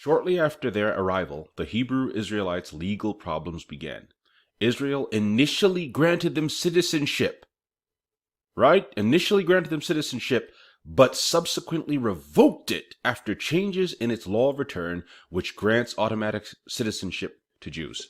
Shortly after their arrival, the Hebrew Israelites' legal problems began. Israel initially granted them citizenship, right? Initially granted them citizenship, but subsequently revoked it after changes in its law of return, which grants automatic citizenship to Jews.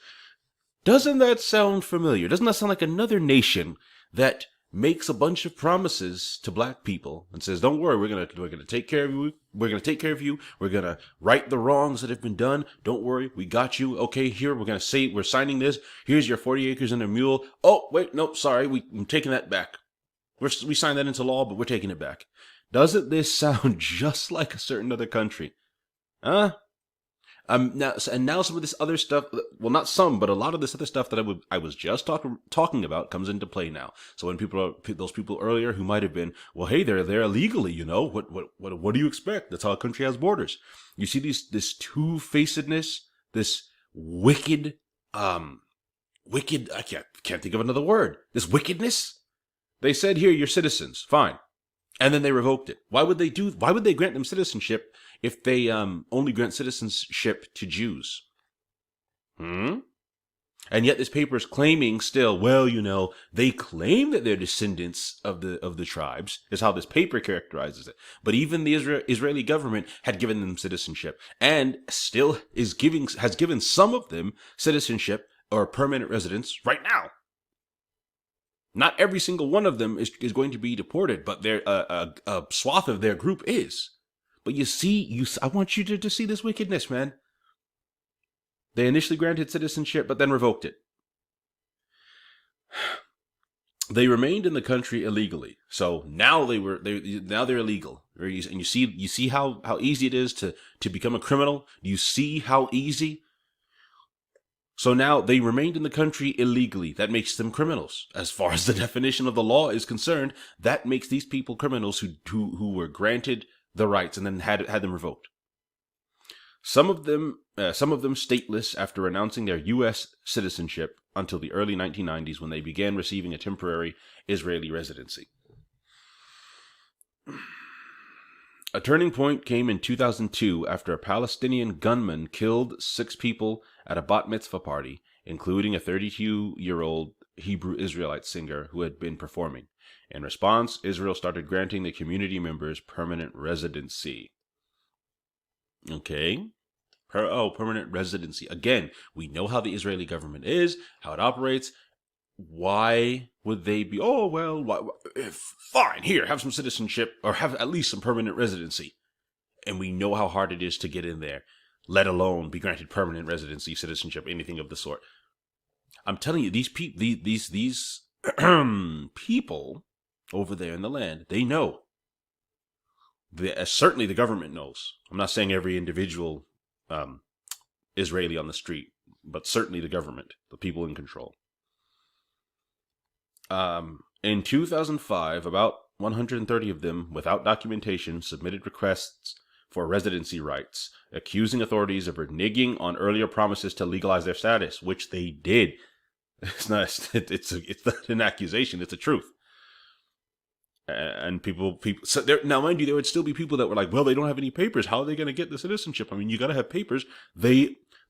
Doesn't that sound familiar? Doesn't that sound like another nation that makes a bunch of promises to black people and says, "Don't worry, we're gonna take care of you. We're gonna take care of you. We're gonna right the wrongs that have been done. Don't worry, we got you. Okay, here we're signing this. Here's your 40 acres and a mule. Oh wait, nope, sorry, I'm taking that back. We signed that into law, but we're taking it back." Doesn't this sound just like a certain other country? Huh? Now some of this other stuff, well, not some, but a lot of this other stuff that I was just talking about comes into play now. So when those people earlier who might have been, well, hey, they're there illegally, what do you expect? That's how a country has borders. You see this two-facedness, this wicked, I can't think of another word. This wickedness. They said, here, you're citizens, fine. And then they revoked it. Why would they grant them citizenship if they only grant citizenship to Jews? And yet this paper is claiming still, well, they claim that they're descendants of the tribes, is how this paper characterizes it. But even the Israeli government had given them citizenship, and still has given some of them citizenship or permanent residence right now. Not every single one of them is going to be deported, but a swath of their group is. But I want you to see this wickedness, man. They initially granted citizenship, but then revoked it. They remained in the country illegally, so now they're illegal. And you see how easy it is to become a criminal. You see how easy. So now they remained in the country illegally. That makes them criminals. As far as the definition of the law is concerned, that makes these people criminals who were granted the rights and then had them revoked. Some of them stateless after renouncing their U.S. citizenship until the early 1990s when they began receiving a temporary Israeli residency. A turning point came in 2002 after a Palestinian gunman killed 6 people at a bat mitzvah party, including a 32-year-old Hebrew Israelite singer who had been performing. In response, Israel started granting the community members permanent residency. Okay. Permanent residency. Again, we know how the Israeli government is, how it operates. Why would they be, fine, here, have some citizenship or have at least some permanent residency. And we know how hard it is to get in there, let alone be granted permanent residency, citizenship, anything of the sort. I'm telling you, these people over there in the land, they know. Certainly the government knows. I'm not saying every individual Israeli on the street, but certainly the government, the people in control. In 2005, about 130 of them, without documentation, submitted requests for residency rights, accusing authorities of reneging on earlier promises to legalize their status, which they did. It's not an accusation; it's a truth. And people. So now, mind you, there would still be people that were like, "Well, they don't have any papers. How are they going to get the citizenship? I mean, you got to have papers."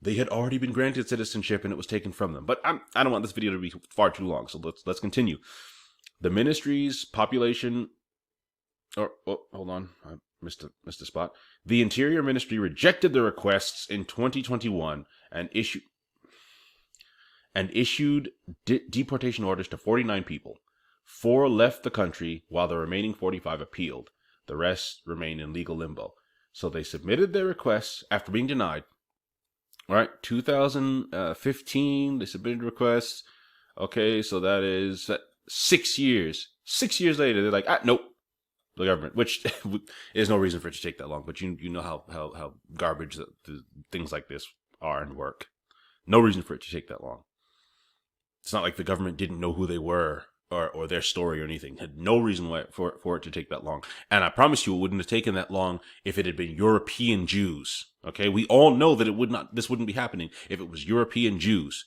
They had already been granted citizenship, and it was taken from them. But I don't want this video to be far too long, so let's continue. The ministry's population. Hold on, I missed a spot. The Interior Ministry rejected the requests in 2021 and issued deportation orders to 49 people. 4 left the country, while the remaining 45 appealed. The rest remain in legal limbo. So they submitted their requests after being denied. All right, 2015, they submitted requests. Okay, so that is 6 years. 6 years later, they're like, nope. The government, which there's no reason for it to take that long, but you know how garbage the things like this are and work. No reason for it to take that long. It's not like the government didn't know who they were or their story or anything. Had no reason for it to take that long. And I promise you, it wouldn't have taken that long if it had been European Jews. Okay, we all know that this wouldn't be happening if it was European Jews